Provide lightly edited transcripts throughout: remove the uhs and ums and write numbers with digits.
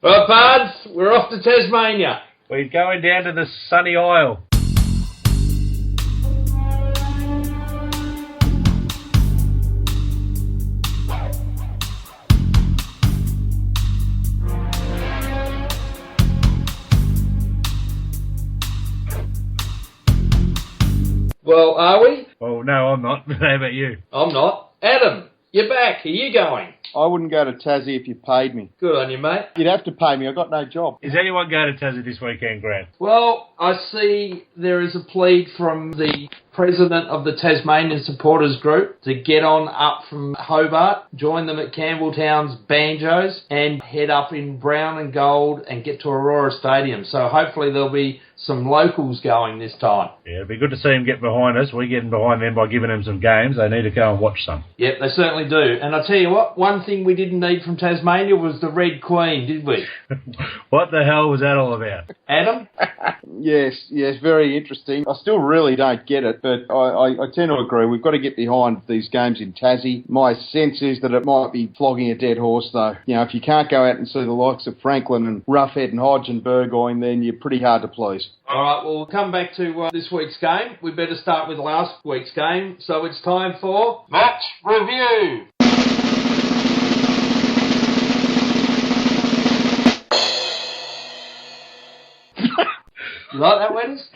Right, Bards, we're off to Tasmania. We're going down to the sunny isle. Well, are we? Well, no, I'm not. How about you? I'm not. Adam, you're back. Are you going? I wouldn't go to Tassie if you paid me. Good on you, mate. You'd have to pay me. I've got no job. Is anyone going to Tassie this weekend, Grant? Well, I see there is a plea from the president of the Tasmanian supporters group to get on up from Hobart, join them at Campbelltown's Banjos, and head up in brown and gold and get to Aurora Stadium. So hopefully there'll be some locals going this time. Yeah, it'd be good to see them get behind us. We're getting behind them by giving them some games. They need to go and watch some. Yep, they certainly do. And I'll tell you what, one thing we didn't need from Tasmania was the Red Queen, did we? What the hell was that all about? Adam? Yes, very interesting. I still really don't get it, but I tend to agree. We've got to get behind these games in Tassie. My sense is that it might be flogging a dead horse, though. You know, if you can't go out and see the likes of Franklin and Roughhead and Hodge and Burgoyne, then you're pretty hard to please. All right, well, we'll come back to this week's game. We better start with last week's game. So it's time for Match Review. You like that, Wedders?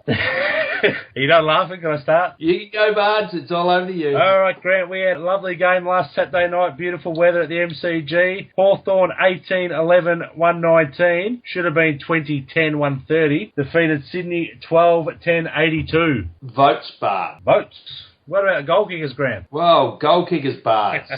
Are you done laughing? Can I start? You can go, Bards. It's all over to you. All right, Grant. We had a lovely game last Saturday night. Beautiful weather at the MCG. Hawthorn 18-11-119. Should have been 20-10-130. Defeated Sydney 12-10-82. Votes, Bards. Votes. What about goal kickers, Grant? Well, goal kickers, Bards.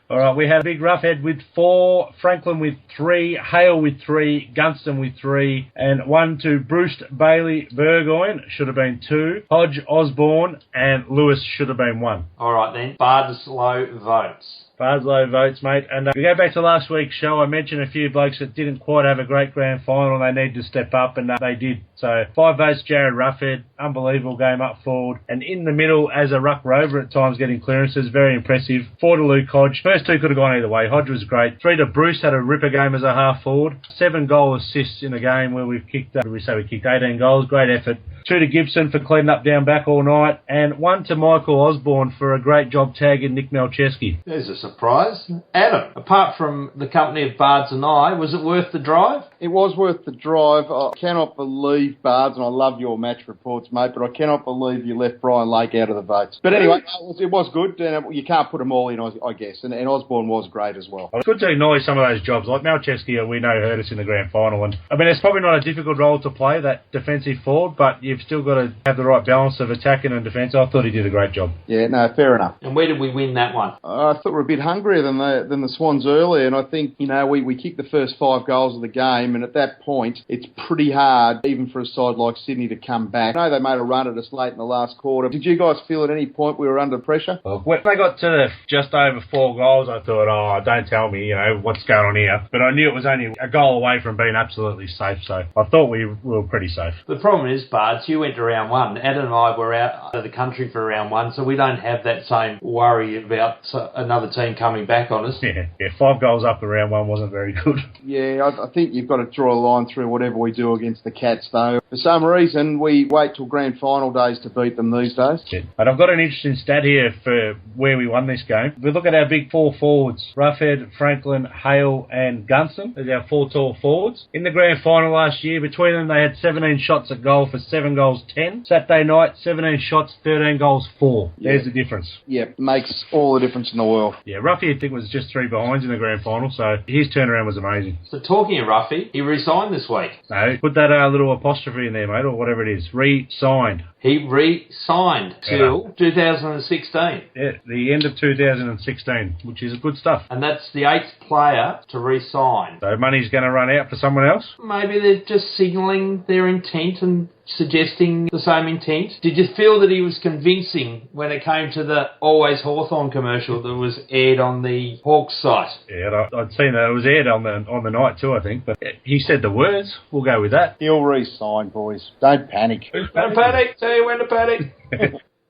All right, we had a big Roughhead with 4, Franklin with 3, Hale with 3, Gunston with 3, and 1 to Bruce Bailey Burgoyne, should have been 2, Hodge Osborne, and Lewis should have been 1. All right, then. Bardslow votes. Barslow votes, mate. And we go back to last week's show. I mentioned a few blokes that didn't quite have a great grand final and they need to step up, and they did. So 5 votes, Jared Roughhead. Unbelievable game up forward. And in the middle, as a ruck rover at times, getting clearances. Very impressive. 4 to Luke Hodge. First 2 could have gone either way. Hodge was great. 3 to Bruce, had a ripper game as a half forward. 7 goal assists in a game where we kicked 18 goals. Great effort. 2 to Gibson for cleaning up down back all night. And 1 to Michael Osborne for a great job tagging Nick Melcheski. There's a surprise. Adam, apart from the company of Bards and I, was it worth the drive? It was worth the drive. I cannot believe, Bards, and I love your match reports, mate, but I cannot believe you left Brian Lake out of the votes. But anyway, it was good, and you can't put them all in, I guess, and Osborne was great as well. It's good to acknowledge some of those jobs. Like Melcheski, we know, hurt us in the grand final. And I mean, it's probably not a difficult role to play, that defensive forward, but you've still got to have the right balance of attacking and defence. I thought he did a great job. Yeah, no, fair enough. And where did we win that one? I thought we were a bit hungrier than the Swans earlier, and I think, we kicked the first 5 goals of the game, and at that point, it's pretty hard, even for a side like Sydney, to come back. I know they made a run at us late in the last quarter. Did you guys feel at any point we were under pressure? Well, when they got to just over 4 goals, I thought, don't tell me, what's going on here. But I knew it was only a goal away from being absolutely safe, so I thought we were pretty safe. The problem is, Bards, you went to round 1. Adam and I were out of the country for round 1, so we don't have that same worry about another team coming back on us. Yeah, 5 goals up in round 1 wasn't very good. Yeah, I think you've got to draw a line through whatever we do against the Cats, though. For some reason, we wait till grand final days to beat them these days. Yeah. And I've got an interesting stat here for where we won this game. We look at our big 4 forwards, Roughhead, Franklin, Hale and Gunston. There's our 4 tall forwards. In the grand final last year, between them they had 17 shots at goal for 7 goals 10. Saturday night, 17 shots, 13 goals 4. Yeah. There's the difference. Yeah, makes all the difference in the world. Yeah, Ruffy, I think, was just 3 behinds in the grand final, so his turnaround was amazing. So talking of Ruffy, he resigned this week. No, put that little apostrophe in there, mate, or whatever it is. Re-signed. He re-signed till 2016. Yeah, the end of 2016, which is good stuff. And that's the 8th player to re-sign. So money's going to run out for someone else? Maybe they're just signalling their intent and suggesting the same intent. Did you feel that he was convincing when it came to the Always Hawthorn commercial that was aired on the Hawks site? Yeah, I'd seen that. It was aired on the night too, I think. But he said the words. We'll go with that. He'll re-sign, boys. Don't panic. Don't panic. Tell you when to panic.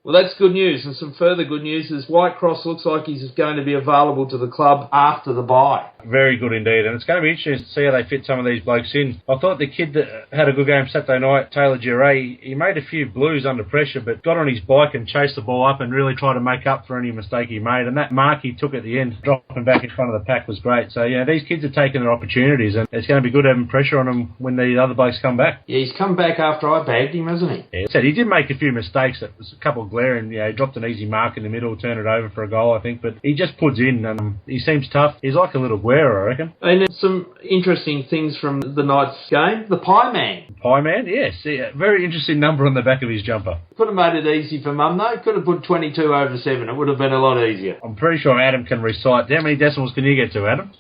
Well, that's good news, and some further good news is Whitecross looks like he's going to be available to the club after the bye. Very good indeed, and it's going to be interesting to see how they fit some of these blokes in. I thought the kid that had a good game Saturday night, Taylor Giray, he made a few blues under pressure, but got on his bike and chased the ball up and really tried to make up for any mistake he made. And that mark he took at the end, dropping back in front of the pack, was great. So, yeah, these kids are taking their opportunities, and it's going to be good having pressure on them when the other blokes come back. Yeah, he's come back after I bagged him, hasn't he? Yeah, said he did make a few mistakes. It was a couple of glaring. He dropped an easy mark in the middle, turned it over for a goal, I think, but he just puts in, and he seems tough. He's like a little Guerra, I reckon. And some interesting things from the night's game. The Pie Man. Pie Man, yes. Yeah, very interesting number on the back of his jumper. Could have made it easy for Mum, though. Could have put 22 over 7. It would have been a lot easier. I'm pretty sure Adam can recite. How many decimals can you get to, Adam?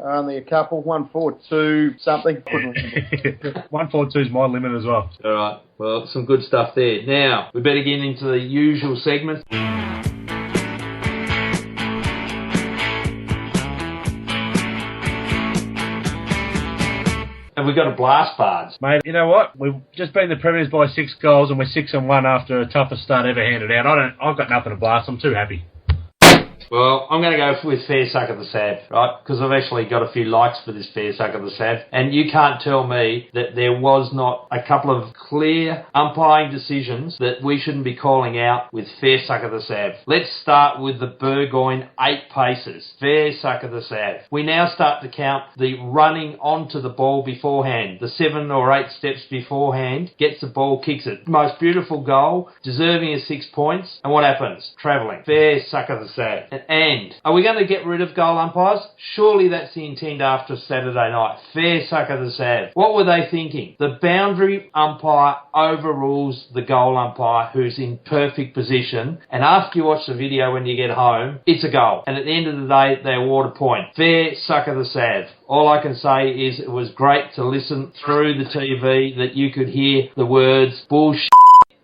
Only a couple. 142 something. 142 is my limit as well. All right. Well, some good stuff there. Now, we better get into the usual segments. And we've got a blast, Bards. Mate, you know what? We've just been the premiers by 6 goals and we're 6-1 after a toughest start ever handed out. I've got nothing to blast. I'm too happy. Well, I'm going to go with Fair Suck of the Sav, right? Because I've actually got a few likes for this Fair Suck of the Sav. And you can't tell me that there was not a couple of clear umpiring decisions that we shouldn't be calling out with Fair Suck of the Sav. Let's start with the Burgoyne 8 paces. Fair Suck of the Sav. We now start to count the running onto the ball beforehand. The 7 or 8 steps beforehand, gets the ball, kicks it. Most beautiful goal, deserving of 6 points. And what happens? Travelling. Fair Suck of the Sav. And are we going to get rid of goal umpires? Surely that's the intent after Saturday night. Fair Suck of the Sav. What were they thinking? The boundary umpire overrules the goal umpire who's in perfect position, and after you watch the video when you get home, it's a goal. And at the end of the day, they award a point. Fair Suck of the Sav. All I can say is it was great to listen through the TV that you could hear the words bullshit,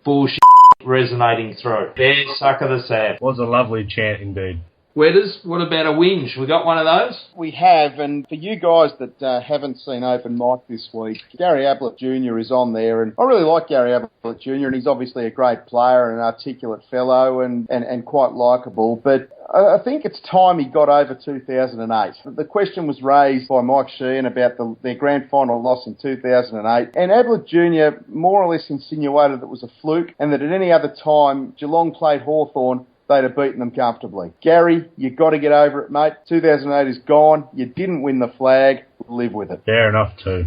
bullshit resonating through. Fair Suck of the Sav. Was a lovely chant indeed. Wedders, what about a whinge? We got one of those? We have, and for you guys that haven't seen Open Mic this week, Gary Ablett Jr. is on there, and I really like Gary Ablett Jr., and he's obviously a great player and an articulate fellow and quite likeable, but I think it's time he got over 2008. The question was raised by Mike Sheehan about their grand final loss in 2008, and Ablett Jr. more or less insinuated it was a fluke, and that at any other time Geelong played Hawthorn, they'd have beaten them comfortably. Gary, you got to get over it, mate. 2008 is gone. You didn't win the flag. Live with it. Fair enough too.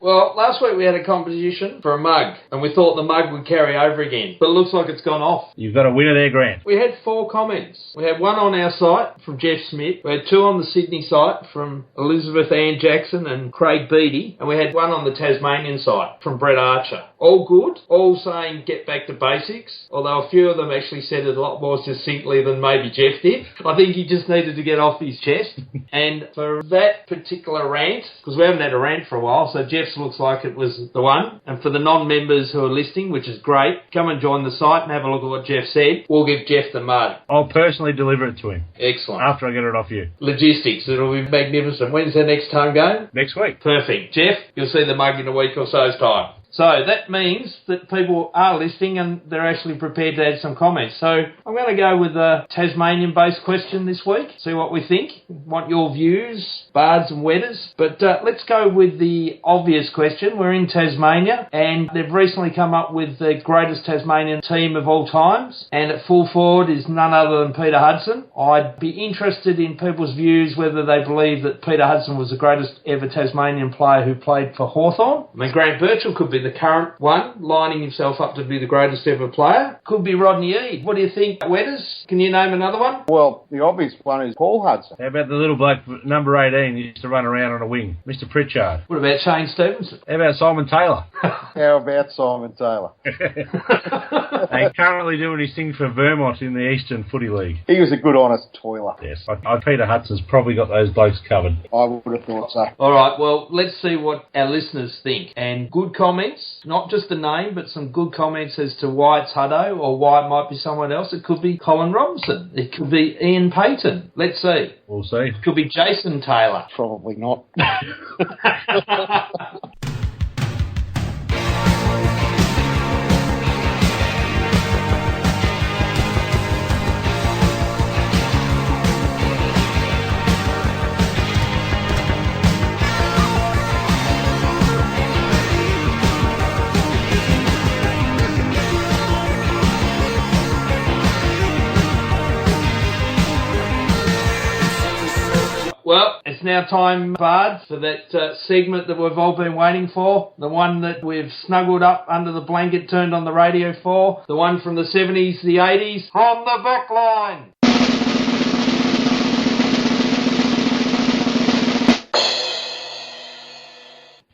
Well, last week we had a competition for a mug, and we thought the mug would carry over again, but it looks like it's gone off. You've got a winner there, Grant. We had 4 comments. We had one on our site from Jeff Smith. We had 2 on the Sydney site from Elizabeth Ann Jackson and Craig Beattie. And we had 1 on the Tasmanian site from Brett Archer. All good, all saying get back to basics, although a few of them actually said it a lot more succinctly than maybe Jeff did. I think he just needed to get off his chest. And for that particular rant, because we haven't had a rant for a while, so Jeff's looks like it was the one. And for the non-members who are listening, which is great, come and join the site and have a look at what Jeff said. We'll give Jeff the mug. I'll personally deliver it to him. Excellent. After I get it off you. Logistics, it'll be magnificent. When's the next home game? Next week. Perfect. Jeff, you'll see the mug in a week or so's time. So that means that people are listening and they're actually prepared to add some comments. So I'm going to go with a Tasmanian-based question this week, see what we think. Want your views, Bards and Wedders. But let's go with the obvious question. We're in Tasmania and they've recently come up with the greatest Tasmanian team of all times. And at full forward is none other than Peter Hudson. I'd be interested in people's views whether they believe that Peter Hudson was the greatest ever Tasmanian player who played for Hawthorn. I mean, Grant Birchall could be the current one, lining himself up to be the greatest ever player. Could be Rodney Eade. What do you think, Wedders? Can you name another one? Well, the obvious one is Paul Hudson. How about the little bloke, number 18, who used to run around on a wing? Mr. Pritchard. What about Shane Stevenson? How about Simon Taylor? How about Simon Taylor? And currently doing his thing for Vermont in the Eastern Footy League. He was a good, honest toiler. Yes. Peter Hudson's probably got those blokes covered. I would have thought so. All right, well, let's see what our listeners think. And good comments, not just the name, but some good comments as to why it's Hutto or why it might be someone else. It could be Colin Robinson. It could be Ian Payton. Let's see. We'll see. It could be Jason Taylor. Probably not. Well, it's now time, Bard, for that segment that we've all been waiting for. The one that we've snuggled up under the blanket, turned on the radio for. The one from the 70s, the 80s. On the back line!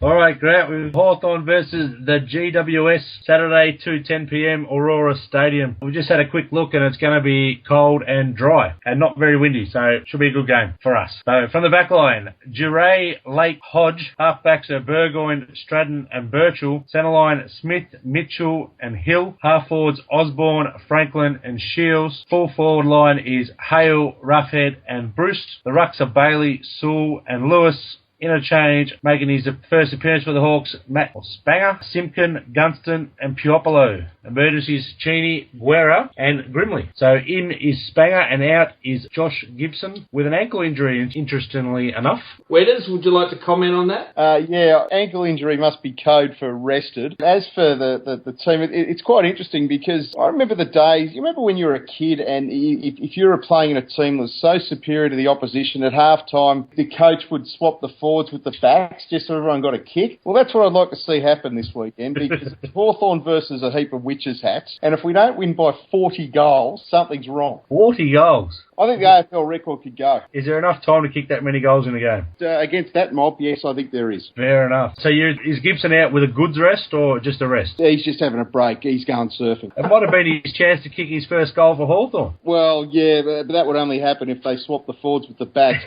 All right, Grant, we've Hawthorn versus the GWS, Saturday, 2:10pm, Aurora Stadium. We just had a quick look and it's going to be cold and dry and not very windy, so it should be a good game for us. So from the back line, Duray, Lake, Hodge. Halfbacks are Burgoyne, Stratton and Birchall. Centreline, Smith, Mitchell and Hill. Half forwards, Osborne, Franklin and Shields. Full forward line is Hale, Roughhead and Bruce. The rucks are Bailey, Sewell and Lewis. Interchange, making his first appearance for the Hawks, Matt Spanger, Simpkin, Gunston and Puopolo. Emergencies, Cheney, Guerra and Grimley. So in is Spanger and out is Josh Gibson with an ankle injury, interestingly enough. Wedders, would you like to comment on that? Yeah, ankle injury must be code for rested. As for the team, it's quite interesting because I remember the days, you remember when you were a kid and if you were playing in a team that was so superior to the opposition at halftime, the coach would swap the forwards with the backs just so everyone got a kick? Well, that's what I'd like to see happen this weekend because it's Hawthorn versus a heap of witches' hats, and if we don't win by 40 goals, something's wrong. 40 goals? I think the AFL record could go. Is there enough time to kick that many goals in a game? Against that mob, yes, I think there is. Fair enough. So is Gibson out with a goods rest or just a rest? He's just having a break. He's going surfing. It might have been his chance to kick his first goal for Hawthorn. Well, yeah, but that would only happen if they swap the forwards with the backs.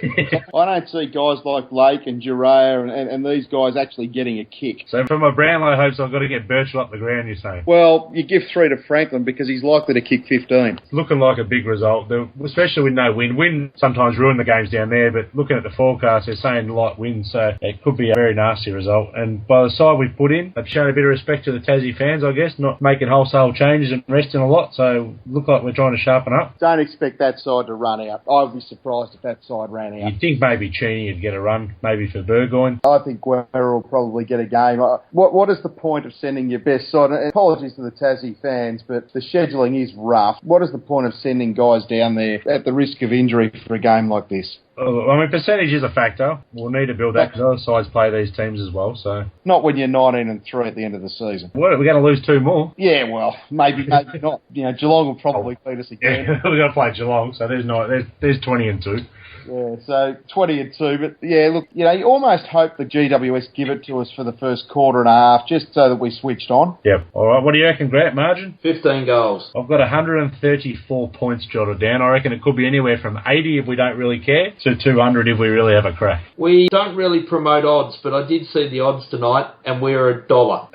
I don't see guys like Lake and Duray and these guys actually getting a kick. So for my Brownlow hopes, I've got to get Birchall up the ground, you're saying? Well, you give 3 to Franklin because he's likely to kick 15. It's looking like a big result, especially with no wind. Wind sometimes ruin the games down there, but looking at the forecast, they're saying light wind, so it could be a very nasty result. And by the side we've put in, they've shown a bit of respect to the Tassie fans, I guess, not making wholesale changes and resting a lot, so look like we're trying to sharpen up. Don't expect that side to run out. I would be surprised if that side ran out. You'd think maybe Cheney would get a run, maybe for Burgoyne. I think Guerra will probably get a game. What is the point of sending your best side? And apologies to the Tassie fans, but the scheduling is rough. What is the point of sending guys down there at the risk of injury for a game like this? I mean, percentage is a factor. We'll need to build that because other sides play these teams as well. So not when you're 19-3 at the end of the season. What, we're going to lose 2 more? Yeah, well, maybe not. You know, Geelong will probably beat us again. Yeah, we've got to play Geelong, so there's 20-2. Yeah, so 20-2, but yeah, look, you know, you almost hope the GWS give it to us for the first quarter and a half, just so that we switched on. Yep. All right, what do you reckon, Grant, margin? 15 goals. I've got 134 points jotted down. I reckon it could be anywhere from 80 if we don't really care to 200 if we really have a crack. We don't really promote odds, but I did see the odds tonight, and we're $1.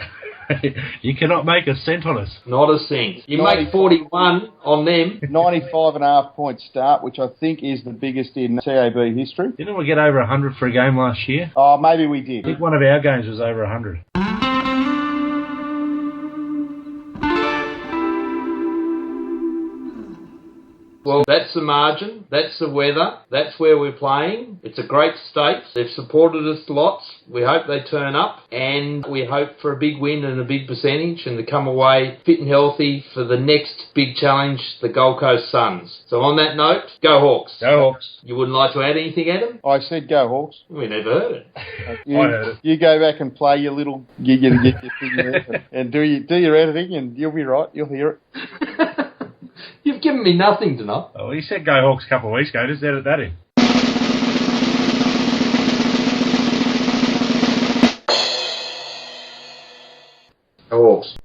You cannot make a cent on us. Not a cent. You make 41 on them. 95.5 point start, which I think is the biggest in TAB history. Didn't we get over 100 for a game last year? Oh, maybe we did. I think one of our games was over 100. Well, that's the margin, that's the weather, that's where we're playing. It's a great state. They've supported us lots. We hope they turn up, and we hope for a big win and a big percentage and to come away fit and healthy for the next big challenge, the Gold Coast Suns. So on that note, go Hawks. Go Hawks. You wouldn't like to add anything, Adam? I said go Hawks. We never heard it. You, I heard it. You go back and play your little your thing and do your editing, and you'll be right. You'll hear it. You've given me nothing tonight. Oh, he said go Hawks a couple of weeks ago. Just edit that in. Go Hawks.